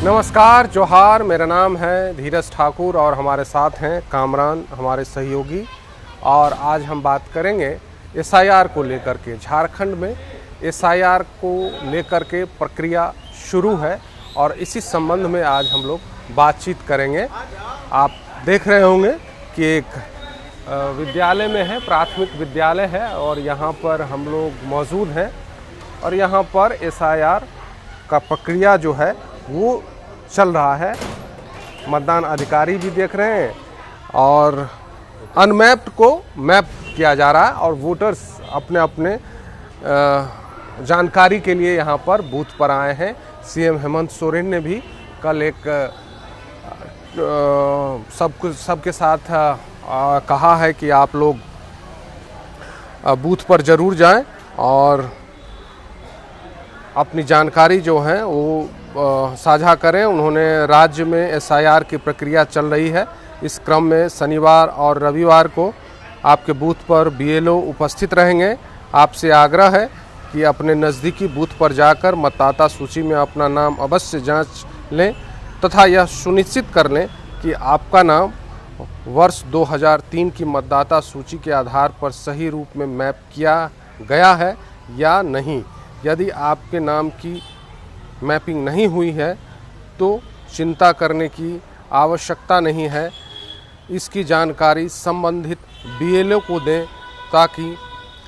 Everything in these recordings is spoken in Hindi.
नमस्कार, जोहार। मेरा नाम है धीरज ठाकुर और हमारे साथ हैं कामरान, हमारे सहयोगी। और आज हम बात करेंगे एसआईआर को लेकर के। झारखंड में एसआईआर को लेकर के प्रक्रिया शुरू है और इसी संबंध में आज हम लोग बातचीत करेंगे। आप देख रहे होंगे कि एक विद्यालय में है, प्राथमिक विद्यालय है और यहाँ पर हम लोग मौजूद हैं और यहाँ पर एसआईआर का प्रक्रिया जो है वो चल रहा है। मतदान अधिकारी भी देख रहे हैं और अनमैप्ड को मैप किया जा रहा है और वोटर्स अपने अपने जानकारी के लिए यहाँ पर बूथ पर आए हैं। सीएम हेमंत सोरेन ने भी कल एक सबके साथ कहा है कि आप लोग बूथ पर ज़रूर जाएं और अपनी जानकारी जो है वो साझा करें। उन्होंने राज्य में एसआईआर की प्रक्रिया चल रही है, इस क्रम में शनिवार और रविवार को आपके बूथ पर बीएलओ उपस्थित रहेंगे। आपसे आग्रह है कि अपने नज़दीकी बूथ पर जाकर मतदाता सूची में अपना नाम अवश्य जांच लें तथा यह सुनिश्चित कर लें कि आपका नाम वर्ष 2003 की मतदाता सूची के आधार पर सही रूप में मैप किया गया है या नहीं। यदि आपके नाम की मैपिंग नहीं हुई है तो चिंता करने की आवश्यकता नहीं है। इसकी जानकारी संबंधित बीएलओ को दें ताकि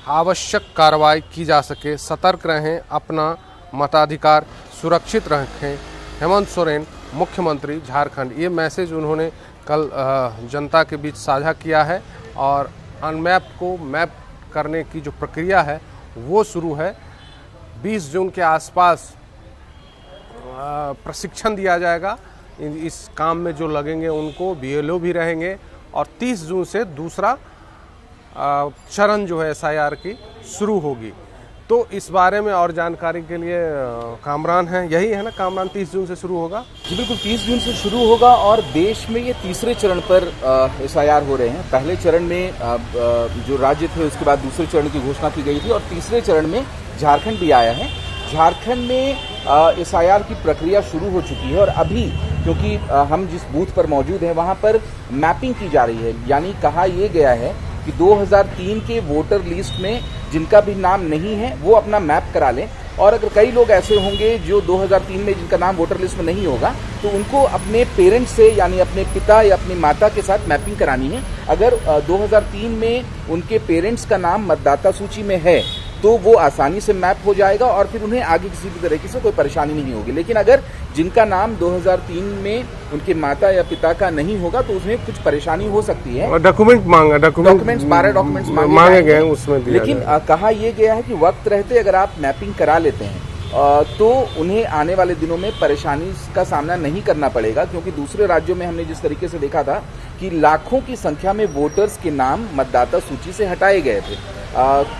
आवश्यक कार्रवाई की जा सके। सतर्क रहें, अपना मताधिकार सुरक्षित रखें। हेमंत सोरेन, मुख्यमंत्री झारखंड। ये मैसेज उन्होंने कल जनता के बीच साझा किया है और अनमैप को मैप करने की जो प्रक्रिया है वो शुरू है। 20 जून के आसपास प्रशिक्षण दिया जाएगा। इस काम में जो लगेंगे उनको बीएलओ भी रहेंगे और 30 जून से दूसरा चरण जो है एसआईआर की शुरू होगी। तो इस बारे में और जानकारी के लिए कामरान हैं, यही है ना कामरान, 30 जून से शुरू होगा? जी बिल्कुल, 30 जून से शुरू होगा और देश में ये तीसरे चरण पर एसआईआर हो रहे हैं। पहले चरण में जो राज्य थे उसके बाद दूसरे चरण की घोषणा की गई थी और तीसरे चरण में झारखंड भी आया है। झारखंड में एसआईआर की प्रक्रिया शुरू हो चुकी है और अभी क्योंकि हम जिस बूथ पर मौजूद हैं वहां पर मैपिंग की जा रही है। यानी कहा यह गया है कि 2003 के वोटर लिस्ट में जिनका भी नाम नहीं है वो अपना मैप करा लें और अगर कई लोग ऐसे होंगे जो 2003 में जिनका नाम वोटर लिस्ट में नहीं होगा तो उनको अपने पेरेंट्स से यानी अपने पिता या अपनी माता के साथ मैपिंग करानी है। अगर 2003 में उनके पेरेंट्स का नाम मतदाता सूची में है तो वो आसानी से मैप हो जाएगा और फिर उन्हें आगे किसी भी तरीके से कोई परेशानी नहीं होगी। लेकिन अगर जिनका नाम 2003 में उनके माता या पिता का नहीं होगा तो उसमें कुछ परेशानी हो सकती है। डॉक्यूमेंट्स 12 डॉक्यूमेंट्स मांगे गए उसमें। लेकिन कहा यह गया है कि वक्त रहते अगर आप मैपिंग करा लेते हैं तो उन्हें आने वाले दिनों में परेशानी का सामना नहीं करना पड़ेगा, क्योंकि दूसरे राज्यों में हमने जिस तरीके से देखा था कि लाखों की संख्या में वोटर्स के नाम मतदाता सूची से हटाए गए थे।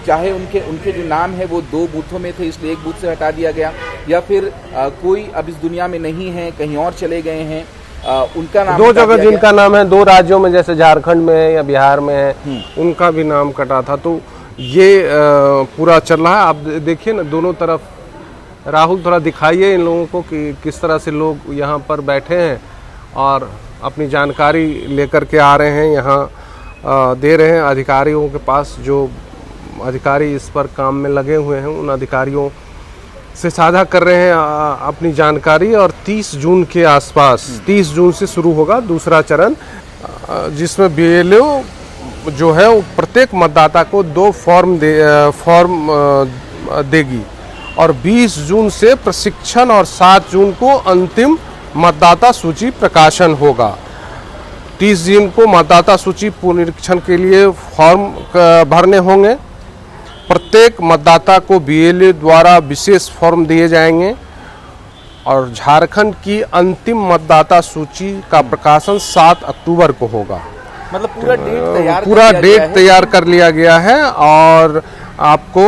चाहे उनके जो नाम है वो 2 बूथों में थे इसलिए एक बूथ से हटा दिया गया, या फिर कोई अब इस दुनिया में नहीं है, कहीं और चले गए हैं, उनका नाम 2 जगह जिनका नाम है 2 राज्यों में, जैसे झारखंड में है या बिहार में है, उनका भी नाम कटा था। तो ये पूरा चल रहा है। आप देखिए ना दोनों तरफ। राहुल, थोड़ा दिखाइए इन लोगों को कि किस तरह से लोग यहाँ पर बैठे हैं और अपनी जानकारी लेकर के आ रहे हैं, यहाँ दे रहे हैं अधिकारियों के पास। जो अधिकारी इस पर काम में लगे हुए हैं उन अधिकारियों से साझा कर रहे हैं अपनी जानकारी। और 30 जून के आसपास, 30 जून से शुरू होगा दूसरा चरण, जिसमें बीएलओ जो है वो प्रत्येक मतदाता को 2 फॉर्म देगी और 20 जून से प्रशिक्षण और 7 जून को अंतिम मतदाता सूची प्रकाशन होगा। 30 जून को मतदाता सूची पुनरीक्षण के लिए फॉर्म भरने होंगे। प्रत्येक मतदाता को बीएलओ द्वारा विशेष फॉर्म दिए जाएंगे और झारखंड की अंतिम मतदाता सूची का प्रकाशन 7 अक्टूबर को होगा। मतलब पूरा डेट तैयार कर लिया गया है और आपको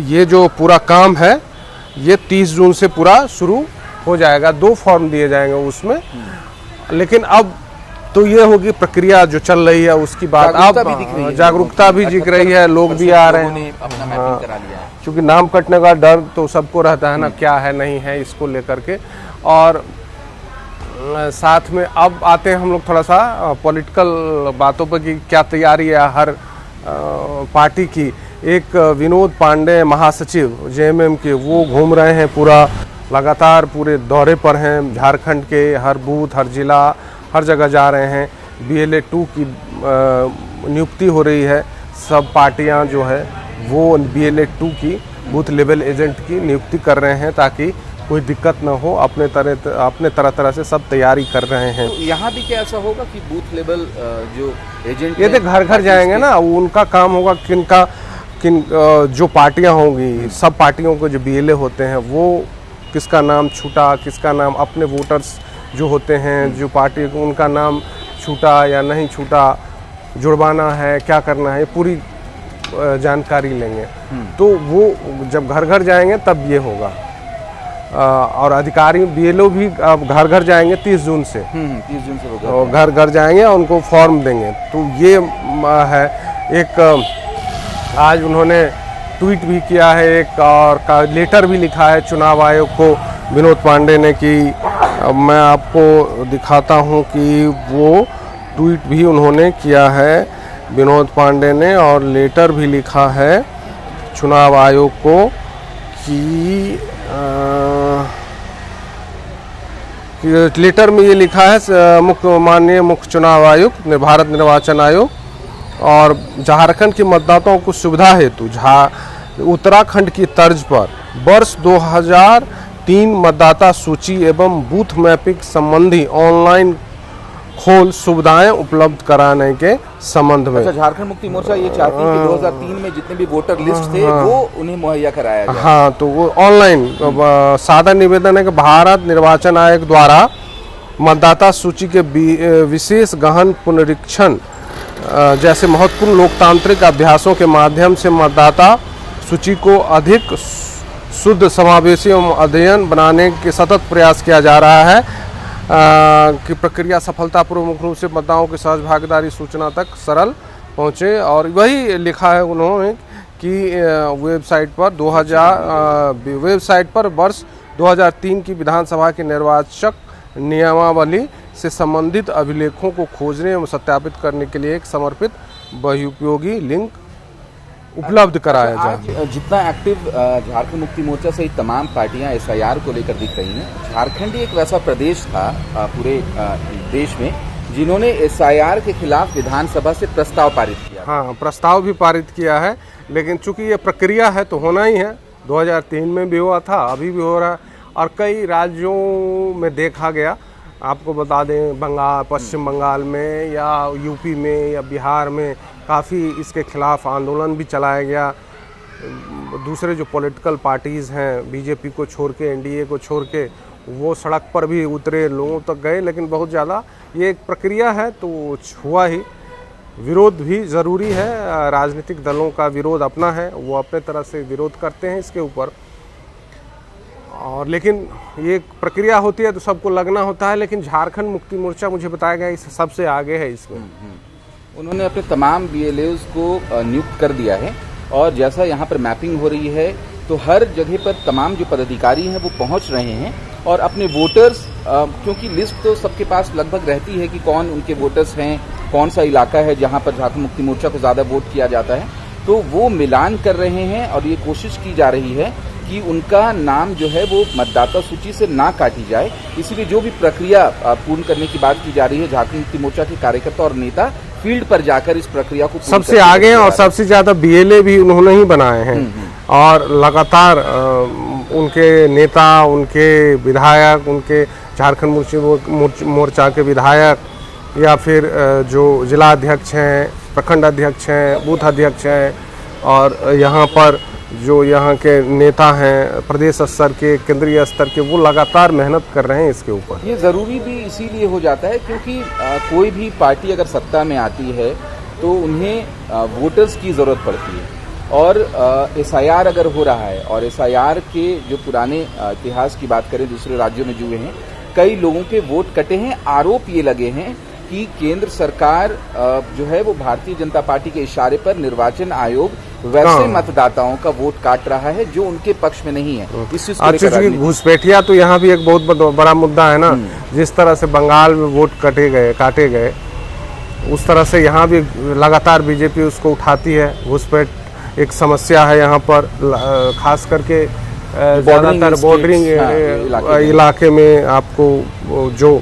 ये जो पूरा काम है ये 30 जून से पूरा शुरू हो जाएगा। 2 फॉर्म दिए जाएंगे उसमें। लेकिन अब तो ये होगी प्रक्रिया जो चल रही है उसकी बात। अब जागरूकता भी दिख रही है, लोग भी आ रहे हैं। क्योंकि नाम कटने का डर तो सबको रहता है ना, क्या है नहीं है इसको लेकर के। और साथ में अब आते हैं हम लोग थोड़ा सा पॉलिटिकल बातों पर कि क्या तैयारी है हर पार्टी की। एक विनोद पांडे महासचिव जेएमएम के, वो घूम रहे हैं पूरा लगातार पूरे दौरे पर हैं, झारखंड के हर बूथ हर जिला हर जगह जा रहे हैं। BLA 2 की नियुक्ति हो रही है, सब पार्टियां जो है वो BLA 2 की बूथ लेवल एजेंट की नियुक्ति कर रहे हैं ताकि कोई दिक्कत ना हो। अपने तरह से सब तैयारी कर रहे हैं। तो यहाँ भी क्या ऐसा होगा कि बूथ लेवल जो एजेंट ये तो घर घर जाएंगे ना, उनका काम होगा किन जो पार्टियां होंगी, सब पार्टियों को जो BLA होते हैं वो किसका नाम छूटा, किसका नाम अपने वोटर्स जो होते हैं जो पार्टी उनका नाम छूटा या नहीं छूटा, जुड़वाना है क्या करना है, पूरी जानकारी लेंगे। तो वो जब घर घर जाएंगे तब ये होगा। और अधिकारी BLO भी अब घर घर जाएंगे 30 जून से 30 जून से और घर घर जाएंगे और उनको फॉर्म देंगे। तो ये है एक, आज उन्होंने ट्वीट भी किया है एक और लेटर भी लिखा है चुनाव आयोग को विनोद पांडे ने कि मैं आपको दिखाता हूं कि वो ट्वीट भी उन्होंने किया है विनोद पांडे ने, और लेटर भी लिखा है चुनाव आयोग को कि लेटर में ये लिखा है माननीय मुख्य चुनाव आयुक्त भारत निर्वाचन आयोग और झारखंड के मतदाताओं को सुविधा हेतु उत्तराखंड की तर्ज पर वर्ष 2003 मतदाता सूची एवं बूथ मैपिंग संबंधी ऑनलाइन खोल सुविधाएं उपलब्ध कराने के संबंध में। अच्छा, झारखंड मुक्ति मोर्चा ये चाहती है कि 2003 में जितने भी वोटर लिस्ट थे वो उन्हें मुहैया कराया जाए। हाँ, तो वो ऑनलाइन सादा निवेदन है कि भारत निर्वाचन आयोग द्वारा मतदाता सूची के विशेष गहन पुनरीक्षण जैसे महत्वपूर्ण लोकतांत्रिक अभ्यासों के माध्यम से मतदाता सूची को अधिक शुद्ध समावेशी एवं अध्ययन बनाने के सतत प्रयास किया जा रहा है कि प्रक्रिया सफलतापूर्वक मुख्य रूप से मतदाताओं की सहज भागीदारी सूचना तक सरल पहुँचे। और वही लिखा है उन्होंने कि वेबसाइट पर वर्ष 2003 की विधानसभा के निर्वाचक नियमावली से संबंधित अभिलेखों को खोजने एवं सत्यापित करने के लिए एक समर्पित बहुउपयोगी लिंक उपलब्ध कराया जाए। जितना एक्टिव झारखंड मुक्ति मोर्चा सहित तमाम पार्टियां SIR को लेकर दिख रही हैं, झारखंड एक वैसा प्रदेश था पूरे देश में जिन्होंने SIR के खिलाफ विधानसभा से प्रस्ताव पारित किया। हाँ, प्रस्ताव भी पारित किया है, लेकिन चूंकि ये प्रक्रिया है तो होना ही है। 2003 में भी हुआ था, अभी भी हो रहा है और कई राज्यों में देखा गया। आपको बता दें पश्चिम बंगाल में या यूपी में या बिहार में काफ़ी इसके खिलाफ आंदोलन भी चलाया गया। दूसरे जो पॉलिटिकल पार्टीज़ हैं बीजेपी को छोड़ के, NDA को छोड़ के, वो सड़क पर भी उतरे, लोगों तक गए, लेकिन बहुत ज़्यादा ये एक प्रक्रिया है तो हुआ ही। विरोध भी ज़रूरी है, राजनीतिक दलों का विरोध अपना है, वो अपने तरह से विरोध करते हैं इसके ऊपर, और लेकिन ये प्रक्रिया होती है तो सबको लगना होता है। लेकिन झारखंड मुक्ति मोर्चा मुझे बताया गया इस सबसे आगे है इसमें। उन्होंने अपने तमाम BLAs को नियुक्त कर दिया है और जैसा यहाँ पर मैपिंग हो रही है तो हर जगह पर तमाम जो पदाधिकारी हैं वो पहुँच रहे हैं और अपने वोटर्स, क्योंकि लिस्ट तो सबके पास लगभग रहती है कि कौन उनके वोटर्स हैं, कौन सा इलाका है जहाँ पर झारखंड मुक्ति मोर्चा को ज़्यादा वोट किया जाता है, तो वो मिलान कर रहे हैं और ये कोशिश की जा रही है कि उनका नाम जो है वो मतदाता सूची से ना काटी जाए। इसलिए जो भी प्रक्रिया पूर्ण करने की बात की जा रही है, झारखंड मुक्ति मोर्चा के कार्यकर्ता और नेता फील्ड पर जाकर इस प्रक्रिया को सबसे आगे हैं और सबसे ज्यादा BLA भी उन्होंने ही बनाए हैं। और लगातार उनके नेता, उनके विधायक, उनके झारखंड मुक्ति मोर्चा के विधायक या फिर जो जिला अध्यक्ष हैं, प्रखंड अध्यक्ष हैं, बूथ अध्यक्ष हैं और यहाँ पर जो यहाँ के नेता हैं प्रदेश स्तर के, केंद्रीय स्तर के, वो लगातार मेहनत कर रहे हैं इसके ऊपर। ये ज़रूरी भी इसीलिए हो जाता है क्योंकि कोई भी पार्टी अगर सत्ता में आती है तो उन्हें वोटर्स की ज़रूरत पड़ती है और SIR अगर हो रहा है और SIR के जो पुराने इतिहास की बात करें दूसरे राज्यों में जो हुए हैं, कई लोगों के वोट कटे हैं। आरोप ये लगे हैं कि केंद्र सरकार जो है वो भारतीय जनता पार्टी के इशारे पर निर्वाचन आयोग वैसे मतदाताओं का वोट काट रहा है जो उनके पक्ष में नहीं है। इस चीज को लेकर राजनीति- घुसपैठिया तो यहाँ भी एक बहुत बड़ा मुद्दा है ना। जिस तरह से बंगाल में वोट काटे गए उस तरह से यहाँ भी लगातार बीजेपी उसको उठाती है। घुसपैठ एक समस्या है यहाँ पर, खास करके ज़्यादातर बॉर्डरिंग इलाके में आपको जो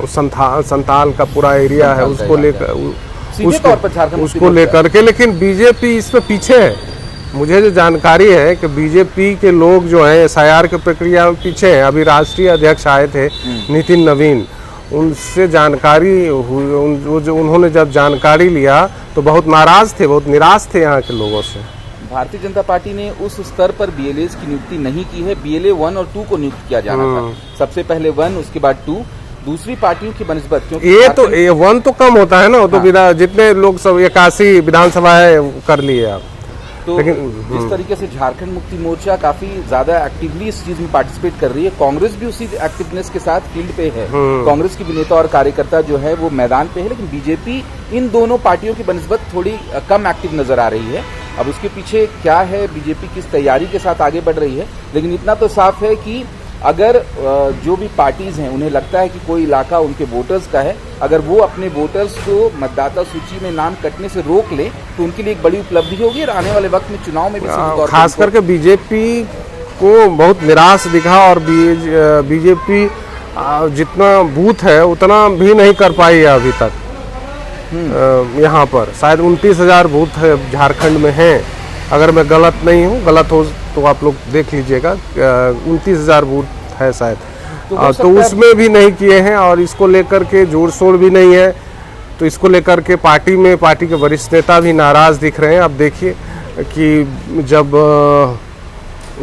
संथाल का पूरा एरिया है उसको लेकर के, लेकिन बीजेपी इस पे पीछे है। मुझे जो जानकारी है कि बीजेपी के लोग जो हैं एसआईआर की प्रक्रिया में पीछे हैं। अभी राष्ट्रीय अध्यक्ष आए थे नितिन नवीन, उनसे जानकारी हुई, उन्होंने जब जानकारी लिया तो बहुत नाराज थे, बहुत निराश थे यहाँ के लोगों से। भारतीय जनता पार्टी ने उस स्तर पर बीएलएस की नियुक्ति नहीं की है। बीएलए 1 और 2 को नियुक्त किया जाना था। सबसे पहले 1, उसके बाद 2। दूसरी पार्टियों की बनस्बत, क्योंकि ये 1 तो कम होता है ना, वो तो जितने लोग सब 81 विधानसभाएं कर लिए आप। तो जिस तरीके से झारखंड मुक्ति मोर्चा काफी ज्यादा एक्टिवली इस चीज में पार्टिसिपेट कर रही है, कांग्रेस भी उसी एक्टिवनेस के साथ फील्ड पे है। कांग्रेस की भी नेता और कार्यकर्ता जो है वो मैदान पे है, लेकिन बीजेपी इन दोनों पार्टियों की बनस्बत थोड़ी कम एक्टिव नजर आ रही है। अब उसके पीछे क्या है, बीजेपी किस तैयारी के साथ आगे बढ़ रही है, लेकिन इतना तो साफ है कि अगर जो भी पार्टीज हैं उन्हें लगता है कि कोई इलाका उनके वोटर्स का है, अगर वो अपने वोटर्स को मतदाता सूची में नाम कटने से रोक ले तो उनके लिए एक बड़ी उपलब्धि होगी और आने वाले वक्त में चुनाव में भी खास करके बीजेपी को बहुत निराश दिखा। और बीजेपी जितना बूथ है उतना भी नहीं कर पाई है अभी तक। यहाँ पर शायद 29,000 बूथ झारखंड में हैं, अगर मैं गलत नहीं हूँ, गलत हो तो आप लोग देख लीजिएगा। 29,000 बूथ है शायद, तो उसमें भी नहीं किए हैं। और इसको लेकर के जोर शोर भी नहीं है, तो इसको लेकर के पार्टी के वरिष्ठ नेता भी नाराज दिख रहे हैं। अब देखिए कि जब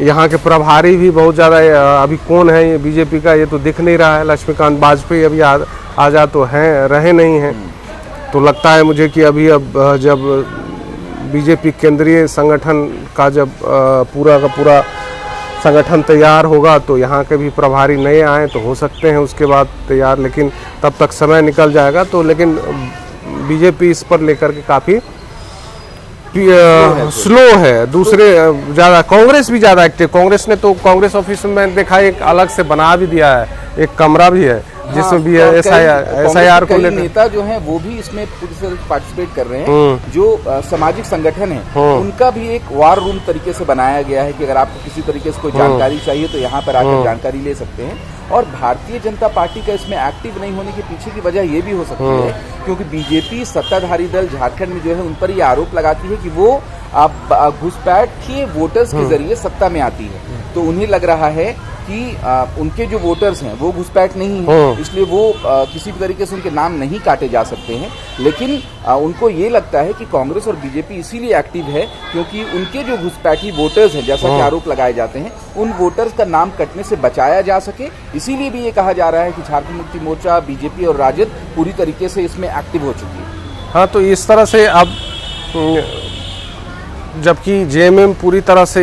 यहाँ के प्रभारी भी बहुत ज़्यादा, अभी कौन है ये बीजेपी का, ये तो दिख नहीं रहा है। लक्ष्मीकांत वाजपेयी अभी आजा तो हैं, रहे नहीं हैं, तो लगता है मुझे कि अभी अब जब बीजेपी केंद्रीय संगठन का जब पूरा का पूरा संगठन तैयार होगा तो यहाँ के भी प्रभारी नए आए तो हो सकते हैं उसके बाद तैयार, लेकिन तब तक समय निकल जाएगा। तो लेकिन बीजेपी इस पर लेकर के काफ़ी स्लो है। दूसरे ज़्यादा, कांग्रेस भी ज़्यादा एक्टिव। कांग्रेस ने तो कांग्रेस ऑफिस में मैंने देखा एक अलग से बना भी दिया है, एक कमरा भी है जिसमें भी एसआईआर को लेकर नेता जो हैं वो भी इसमें पूरी तरह पार्टिसिपेट कर रहे हैं। जो सामाजिक संगठन है उनका भी एक वार रूम तरीके से बनाया गया है कि अगर आपको किसी तरीके से कोई जानकारी चाहिए तो यहाँ पर आकर जानकारी ले सकते हैं। और भारतीय जनता पार्टी का इसमें एक्टिव नहीं होने के पीछे की वजह ये भी हो सकती है क्योंकि बीजेपी सत्ताधारी दल झारखंड में जो है उन पर ये आरोप लगाती है कि वो घुसपैठ के वोटर्स के जरिए सत्ता में आती है। तो उन्हें लग रहा है कि उनके जो वोटर्स हैं वो घुसपैठ नहीं है, इसलिए वो किसी भी तरीके से उनके नाम नहीं काटे जा सकते हैं। लेकिन उनको ये लगता है कि कांग्रेस और बीजेपी इसीलिए एक्टिव है क्योंकि उनके जो घुसपैठी वोटर्स हैं, जैसा कि आरोप लगाए जाते हैं, उन वोटर्स का नाम कटने से बचाया जा सके। इसीलिए भी ये कहा जा रहा है कि झारखंड मुक्ति मोर्चा, बीजेपी और राजद पूरी तरीके से इसमें एक्टिव हो चुकी है। हाँ, तो इस तरह से अब जबकि जेएमएम पूरी तरह से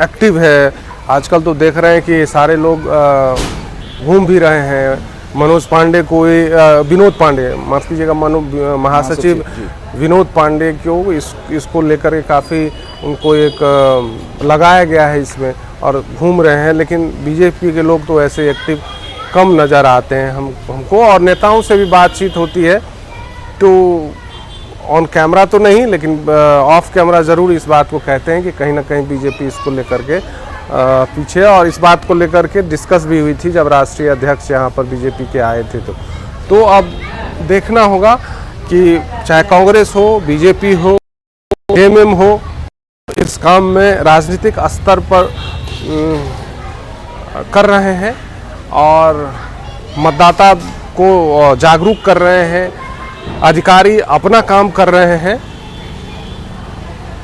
एक्टिव है, आजकल तो देख रहे हैं कि सारे लोग घूम भी रहे हैं। मनोज पांडे को, विनोद पांडे, माफ कीजिएगा, महासचिव विनोद पांडे को इसको लेकर के काफ़ी उनको एक लगाया गया है इसमें और घूम रहे हैं। लेकिन बीजेपी के लोग तो ऐसे एक्टिव कम नज़र आते हैं हमको। और नेताओं से भी बातचीत होती है तो ऑन कैमरा तो नहीं, लेकिन ऑफ कैमरा ज़रूर इस बात को कहते हैं कि कहीं ना कहीं बीजेपी इसको लेकर के पीछे। और इस बात को लेकर के डिस्कस भी हुई थी जब राष्ट्रीय अध्यक्ष यहाँ पर बीजेपी के आए थे। तो अब देखना होगा कि चाहे कांग्रेस हो, बीजेपी हो, जेएमएम हो, इस काम में राजनीतिक स्तर पर कर रहे हैं और मतदाता को जागरूक कर रहे हैं। अधिकारी अपना काम कर रहे हैं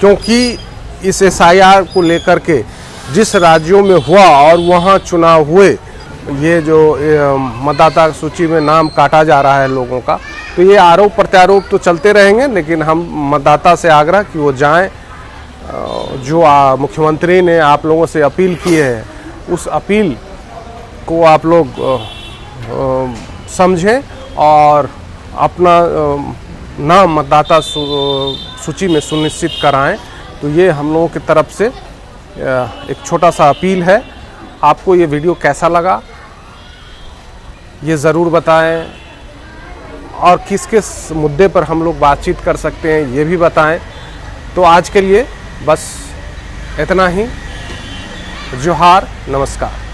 क्योंकि इस एसआईआर को लेकर के जिस राज्यों में हुआ और वहाँ चुनाव हुए, ये जो मतदाता सूची में नाम काटा जा रहा है लोगों का, तो ये आरोप प्रत्यारोप तो चलते रहेंगे। लेकिन हम मतदाता से आग्रह कि वो जाएं, जो मुख्यमंत्री ने आप लोगों से अपील की है उस अपील को आप लोग समझें और अपना नाम मतदाता सूची में सुनिश्चित कराएं। तो ये हम लोगों की तरफ से एक छोटा सा अपील है। आपको ये वीडियो कैसा लगा ये ज़रूर बताएं, और किस किस मुद्दे पर हम लोग बातचीत कर सकते हैं ये भी बताएं। तो आज के लिए बस इतना ही। जोहार, नमस्कार।